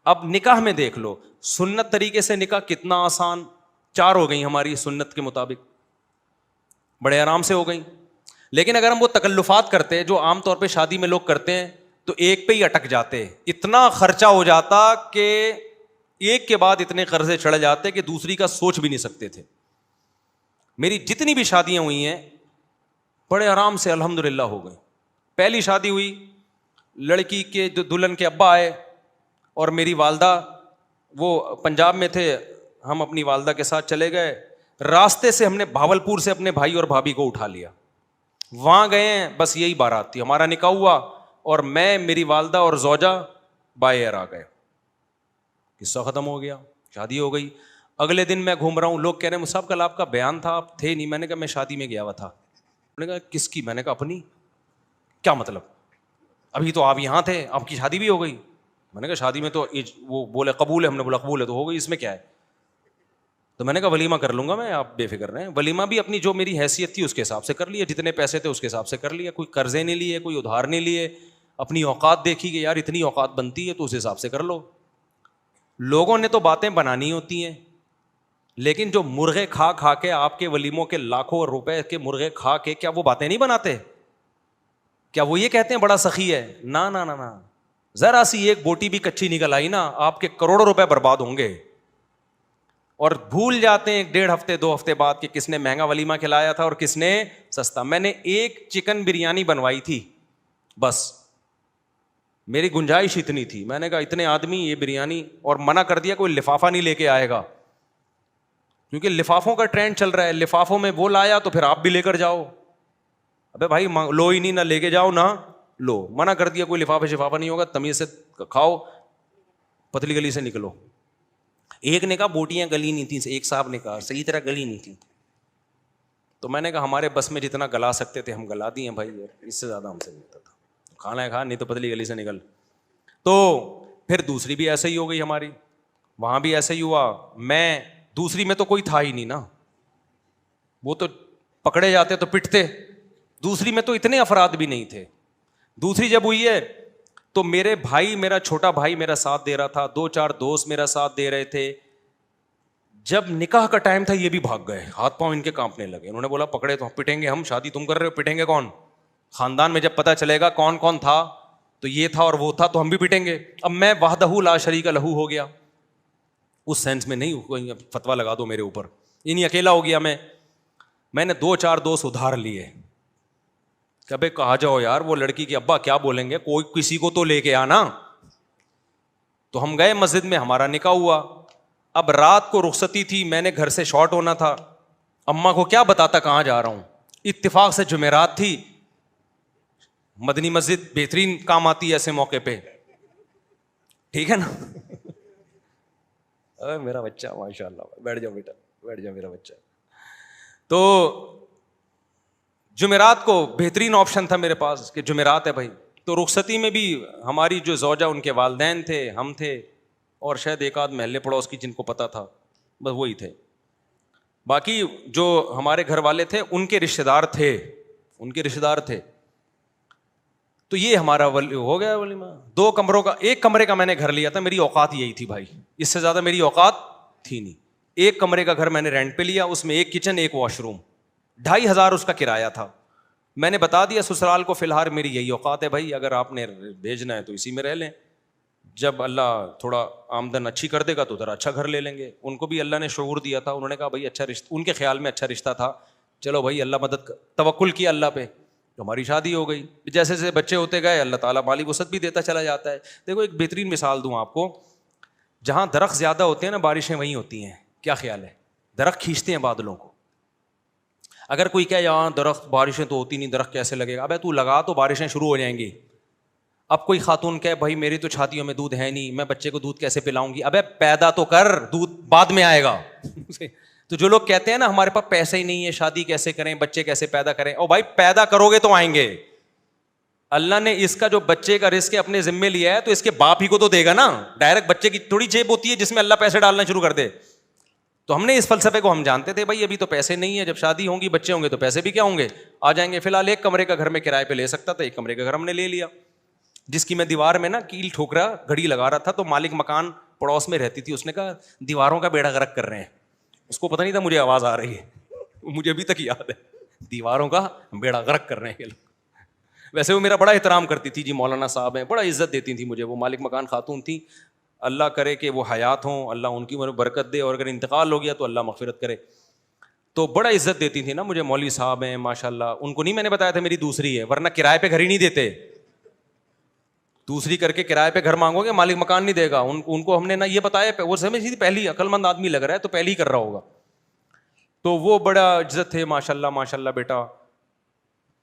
اب نکاح میں دیکھ لو, سنت طریقے سے نکاح کتنا آسان, 4 ہو گئی ہماری سنت کے مطابق, بڑے آرام سے ہو گئی. لیکن اگر ہم وہ تکلفات کرتے جو عام طور پہ شادی میں لوگ کرتے ہیں تو ایک پہ ہی اٹک جاتے, اتنا خرچہ ہو جاتا کہ ایک کے بعد اتنے قرضے چڑھ جاتے کہ دوسری کا سوچ بھی نہیں سکتے تھے. میری جتنی بھی شادیاں ہوئی ہیں بڑے آرام سے الحمدللہ ہو گئی. پہلی شادی ہوئی, لڑکی کے جو دلہن کے ابا آئے اور میری والدہ, وہ پنجاب میں تھے, ہم اپنی والدہ کے ساتھ چلے گئے. راستے سے ہم نے بھاولپور سے اپنے بھائی اور بھابھی کو اٹھا لیا, وہاں گئے ہیں, بس یہی بارات تھی, ہمارا نکاح ہوا اور میں, میری والدہ اور زوجہ بائی ایئر آ گئے, قصہ ختم ہو گیا, شادی ہو گئی. اگلے دن میں گھوم رہا ہوں, لوگ کہہ رہے ہیں مصعب کل آپ کا بیان تھا, آپ تھے نہیں. میں نے کہا میں شادی میں گیا ہوا تھا. میں نے کہا کس کی؟ میں نے کہا اپنی. کیا مطلب؟ ابھی تو آپ یہاں تھے, آپ کی شادی بھی ہو گئی. میں نے کہا شادی میں تو وہ بولے قبول ہے, ہم نے بولا قبول ہے تو ہو گئی, اس میں کیا ہے. تو میں نے کہا ولیمہ کر لوں گا میں, آپ بے فکر رہیں. ولیمہ بھی اپنی جو میری حیثیت تھی اس کے حساب سے کر لیا, جتنے پیسے تھے اس کے حساب سے کر لیا, کوئی قرضے نہیں لیے, کوئی ادھار نہیں لیے, اپنی اوقات دیکھی کہ یار اتنی اوقات بنتی ہے تو اس حساب سے کر لو. لوگوں نے تو باتیں بنانی ہوتی ہیں, لیکن جو مرغے کھا کھا کے آپ کے ولیموں کے لاکھوں روپے کے مرغے کھا کے, کیا وہ باتیں نہیں بناتے؟ کیا وہ یہ کہتے ہیں بڑا سخی ہے؟ نا نا نا نا, ذرا سی ایک بوٹی بھی کچی نکل آئی نا, آپ کے کروڑوں روپے برباد ہوں گے. اور بھول جاتے ہیں 1.5 ہفتے 2 ہفتے بعد کہ کس نے مہنگا ولیمہ کھلایا تھا اور کس نے سستا. میں نے ایک چکن بریانی بنوائی تھی بس, میری گنجائش اتنی تھی. میں نے کہا اتنے آدمی یہ بریانی, اور منع کر دیا کوئی لفافہ نہیں لے کے آئے گا, کیونکہ لفافوں کا ٹرینڈ چل رہا ہے. لفافوں میں وہ لایا تو پھر آپ بھی لے کر جاؤ. ابے بھائی لو ہی نہیں, نہ لے کے جاؤ نہ لو. منع کر دیا کوئی لفافہ شفافہ نہیں ہوگا, تمیز سے کھاؤ, پتلی گلی سے نکلو. ایک نے کہا بوٹیاں گلی نہیں تھیں, ایک صاحب نے کہا صحیح طرح گلی نہیں تھیں. تو میں نے کہا ہمارے بس میں جتنا گلا سکتے تھے ہم گلا دیے بھائی, اس سے زیادہ ہم سے نہیں ہوتا تھا. کھانا ہے کھا, نہیں تو پتلی گلی سے نکل. تو پھر دوسری بھی ایسے ہی ہو گئی ہماری, وہاں بھی ایسے ہی ہوا. میں دوسری میں تو کوئی تھا ہی نہیں نا, وہ تو پکڑے جاتے تو پٹتے. دوسری میں تو اتنے افراد بھی نہیں تھے. دوسری جب ہوئی ہے تو میرے بھائی, میرا چھوٹا بھائی میرا ساتھ دے رہا تھا, 2-4 دوست میرا ساتھ دے رہے تھے. جب نکاح کا ٹائم تھا یہ بھی بھاگ گئے, ہاتھ پاؤں ان کے کانپنے لگے. انہوں نے بولا پکڑے تو پٹیں گے ہم, شادی تم کر رہے ہو, پٹیں گے کون؟ خاندان میں جب پتہ چلے گا کون کون تھا تو یہ تھا اور وہ تھا تو ہم بھی پٹیں گے. اب میں وحدہ لا شریک لہ ہو گیا, اس سینس میں نہیں فتویٰ لگا دو میرے اوپر, یہ نہیں اکیلا ہو گیا میں نے 2-4 دوست ادھار لیے کہ ابے کہا جاؤ یار, وہ لڑکی کے ابا کیا بولیں گے, کوئی کسی کو تو لے کے آنا. تو ہم گئے مسجد میں, ہمارا نکاح ہوا. اب رات کو رخصتی تھی, میں نے گھر سے شارٹ ہونا تھا, اماں کو کیا بتاتا کہاں جا رہا ہوں. اتفاق سے جمعرات تھی, مدنی مسجد بہترین کام آتی ہے ایسے موقع پہ, ٹھیک ہے نا. میرا بچہ ماشاء اللہ, بیٹھ جاؤ بیٹا, بیٹھ جاؤ میرا بچہ. تو جمعرات کو بہترین آپشن تھا میرے پاس کہ جمعرات ہے بھائی. تو رخصتی میں بھی ہماری جو زوجہ, ان کے والدین تھے, ہم تھے, اور شاید ایک آدھ محلے پڑوس کی جن کو پتہ تھا, بس وہی تھے. باقی جو ہمارے گھر والے تھے ان کے رشتے دار تھے. تو یہ ہمارا ہو گیا ولیمہ. 2 کمروں کا, 1 کمرے کا میں نے گھر لیا تھا, میری اوقات یہی تھی بھائی, اس سے زیادہ میری اوقات تھی نہیں. 1 کمرے کا گھر میں نے رینٹ پہ لیا, اس میں 1 کچن 1 واش روم, 2,500 اس کا کرایہ تھا. میں نے بتا دیا سسرال کو فی الحال میری یہی اوقات ہے بھائی, اگر آپ نے بھیجنا ہے تو اسی میں رہ لیں, جب اللہ تھوڑا آمدن اچھی کر دے گا تو ذرا اچھا گھر لے لیں گے. ان کو بھی اللہ نے شعور دیا تھا, انہوں نے کہا بھائی اچھا رشتہ, ان کے خیال میں اچھا رشتہ تھا, چلو بھائی اللہ مدد, توکل کیا اللہ پہ, تو ہماری شادی ہو گئی. جیسے جیسے بچے ہوتے گئے اللہ تعالیٰ مالی وسعت بھی دیتا چلا جاتا ہے. دیکھو ایک بہترین مثال دوں آپ کو, جہاں درخت زیادہ ہوتے ہیں نا بارشیں وہیں ہوتی ہیں. کیا خیال ہے؟ درخت کھینچتے ہیں بادلوں کو. اگر کوئی کہے یہاں درخت بارشیں تو ہوتی نہیں, درخت کیسے لگے گا, ابے تو لگا تو بارشیں شروع ہو جائیں گی. اب کوئی خاتون کہے بھائی میری تو چھاتیوں میں دودھ ہے نہیں, میں بچے کو دودھ کیسے پلاؤں گی, ابے پیدا تو کر, دودھ بعد میں آئے گا. تو جو لوگ کہتے ہیں نا ہمارے پاس پیسے ہی نہیں ہے, شادی کیسے کریں, بچے کیسے پیدا کریں, او بھائی پیدا کرو گے تو آئیں گے. اللہ نے اس کا جو بچے کا رزق اپنے ذمے لیا ہے تو اس کے باپ ہی کو تو دے گا نا. ڈائریکٹ بچے کی تھوڑی جیب ہوتی ہے جس میں اللہ پیسے ڈالنا شروع کر دے. تو ہم نے اس فلسفے کو ہم جانتے تھے بھائی ابھی تو پیسے نہیں ہے, جب شادی ہوں گی بچے ہوں گے تو پیسے بھی کیا ہوں گے, آ جائیں گے. فی الحال 1 کمرے کا گھر میں کرائے پہ لے سکتا تھا, 1 کمرے کا گھر ہم نے لے لیا. جس کی میں دیوار میں نا کیل ٹھوک رہا گھڑی لگا رہا تھا, تو مالک مکان پڑوس میں رہتی تھی, اس نے کہا دیواروں کا بیڑا غرق کر رہے ہیں. اس کو پتہ نہیں تھا مجھے آواز آ رہی ہے, مجھے ابھی تک یاد ہے, دیواروں کا بیڑا غرق کر رہے ہیں یہ لوگ. ویسے وہ میرا بڑا احترام کرتی تھی, جی مولانا صاحب ہیں, بڑا عزت دیتی تھی مجھے. وہ مالک مکان خاتون تھیں, اللہ کرے کہ وہ حیات ہوں, اللہ ان کی برکت دے, اور اگر انتقال ہو گیا تو اللہ مغفرت کرے. تو بڑا عزت دیتی تھی نا مجھے, مولوی صاحب ہیں ماشاء اللہ. ان کو نہیں میں نے بتایا تھا میری دوسری ہے, ورنہ کرائے پہ گھر ہی نہیں دیتے. دوسری کر کے کرائے پہ گھر مانگو گے, مالک مکان نہیں دے گا. ان کو ہم نے نہ یہ بتایا, وہ سمجھ تھی پہلی عقل مند آدمی لگ رہا ہے تو پہلی ہی کر رہا ہوگا. تو وہ بڑا عزت تھے ماشاء اللہ بیٹا.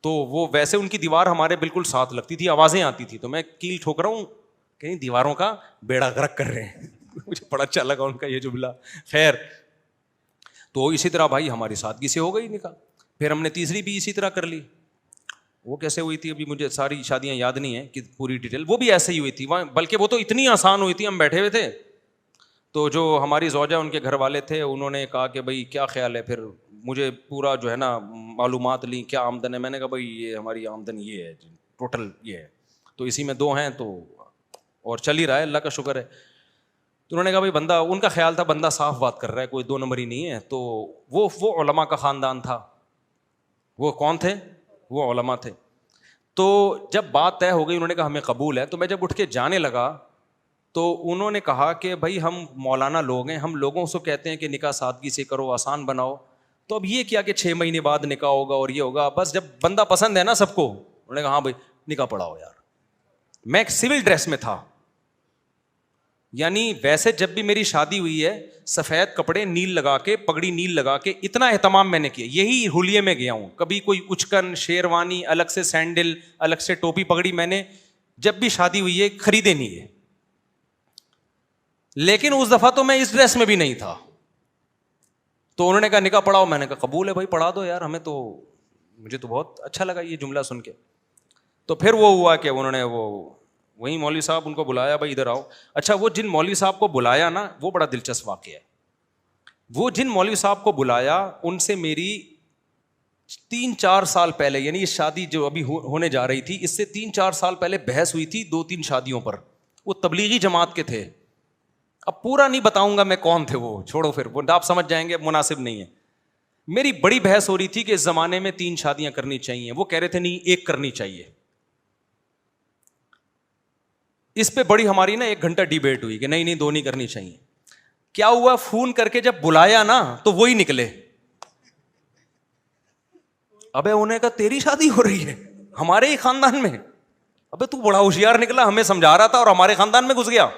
تو وہ ویسے ان کی دیوار ہمارے بالکل ساتھ لگتی تھی, آوازیں آتی تھی, تو میں کیل ٹھوک رہا ہوں, کہیں دیواروں کا بیڑا غرق کر رہے ہیں. مجھے بڑا اچھا لگا ان کا یہ جملہ. خیر, تو اسی طرح بھائی ہماری سادگی سے ہو گئی نکاح. پھر ہم نے تیسری بھی اسی طرح کر لی. وہ کیسے ہوئی تھی ابھی مجھے ساری شادیاں یاد نہیں ہیں کہ پوری ڈیٹیل. وہ بھی ایسے ہی ہوئی تھی, بلکہ وہ تو اتنی آسان ہوئی تھی, ہم بیٹھے ہوئے تھے تو جو ہماری زوجہ ان کے گھر والے تھے انہوں نے کہا کہ بھائی کیا خیال ہے. پھر مجھے پورا جو ہے نا معلومات لیں کیا آمدن ہے. میں نے کہا بھائی یہ ہماری آمدن یہ ہے ٹوٹل یہ ہے, تو اسی میں 2 ہیں تو اور چل ہی رہا ہے, اللہ کا شکر ہے. تو انہوں نے کہا بھائی بندہ, ان کا خیال تھا بندہ صاف بات کر رہا ہے, کوئی 2 نمبری نہیں ہے. تو وہ علماء کا خاندان تھا. وہ کون تھے؟ وہ علماء تھے. تو جب بات طے ہو گئی, انہوں نے کہا ہمیں قبول ہے. تو میں جب اٹھ کے جانے لگا تو انہوں نے کہا کہ بھائی ہم مولانا لوگ ہیں, ہم لوگوں سے کہتے ہیں کہ نکاح سادگی سے کرو, آسان بناؤ. تو اب یہ کیا کہ 6 مہینے بعد نکاح ہوگا اور یہ ہوگا, بس جب بندہ پسند ہے نا سب کو. انہوں نے کہا ہاں بھائی نکاح پڑھاؤ یار. میں ایک سول ڈریس میں تھا, یعنی ویسے جب بھی میری شادی ہوئی ہے سفید کپڑے نیل لگا کے, پگڑی نیل لگا کے, اتنا اہتمام میں نے کیا. یہی ہولیے میں گیا ہوں, کبھی کوئی اچکن شیروانی الگ سے, سینڈل الگ سے, ٹوپی پگڑی میں نے جب بھی شادی ہوئی ہے خریدے نہیں ہے. لیکن اس دفعہ تو میں اس ڈریس میں بھی نہیں تھا. تو انہوں نے کہا نکاح پڑھاؤ. میں نے کہا قبول ہے بھائی پڑھا دو یار, ہمیں تو, مجھے تو بہت اچھا لگا یہ جملہ سن کے. تو پھر وہ ہوا کہ انہوں نے وہی مولوی صاحب ان کو بلایا, بھائی ادھر آؤ. اچھا, وہ جن مولوی صاحب کو بلایا نا, وہ بڑا دلچسپ واقعہ ہے. وہ جن مولوی صاحب کو بلایا ان سے میری 3-4 سال پہلے, یعنی یہ شادی جو ابھی ہونے جا رہی تھی اس سے 3-4 سال پہلے بحث ہوئی تھی 2-3 شادیوں پر. وہ تبلیغی جماعت کے تھے. اب پورا نہیں بتاؤں گا میں کون تھے, وہ چھوڑو, پھر وہ آپ سمجھ جائیں گے, مناسب نہیں ہے. میری بڑی بحث ہو رہی تھی کہ اس زمانے میں 3 شادیاں کرنی چاہیے. وہ کہہ رہے تھے نہیں 1 کرنی چاہیے. اس پہ بڑی ہماری نا 1 گھنٹہ ڈیبیٹ ہوئی کہ نہیں 2 نہیں کرنی چاہیے. کیا ہوا, فون کر کے جب بلایا نا تو وہی نکلے. ابے انہیں کہا تیری شادی ہو رہی ہے ہمارے ہی خاندان میں. ابے تو بڑا ہوشیار نکلا, ہمیں سمجھا رہا تھا اور ہمارے خاندان میں گھس گیا.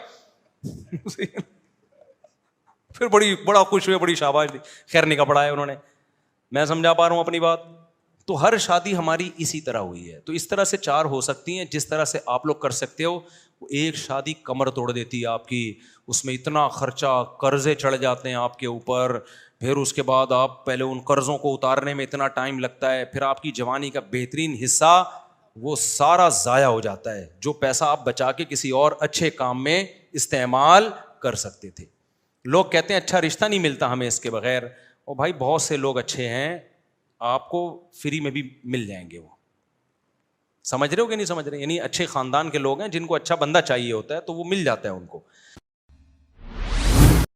پھر بڑا خوش ہوئے, بڑی شاباش دی. خیر نکاح پڑھایا انہوں نے. میں سمجھا پا رہا ہوں اپنی بات. تو ہر شادی ہماری اسی طرح ہوئی ہے. تو اس طرح سے 4 ہو سکتی ہیں جس طرح سے آپ لوگ کر سکتے ہو. ایک شادی کمر توڑ دیتی ہے آپ کی, اس میں اتنا خرچہ, قرضے چڑھ جاتے ہیں آپ کے اوپر, پھر اس کے بعد آپ پہلے ان قرضوں کو اتارنے میں اتنا ٹائم لگتا ہے, پھر آپ کی جوانی کا بہترین حصہ وہ سارا ضائع ہو جاتا ہے, جو پیسہ آپ بچا کے کسی اور اچھے کام میں استعمال کر سکتے تھے. لوگ کہتے ہیں اچھا رشتہ نہیں ملتا ہمیں اس کے بغیر. اور بھائی بہت سے لوگ اچھے ہیں, آپ کو فری میں بھی مل جائیں گے. وہ سمجھ رہے ہو کہ نہیں سمجھ رہے, یعنی اچھے خاندان کے لوگ ہیں جن کو اچھا بندہ چاہیے ہوتا ہے تو وہ مل جاتا ہے ان کو.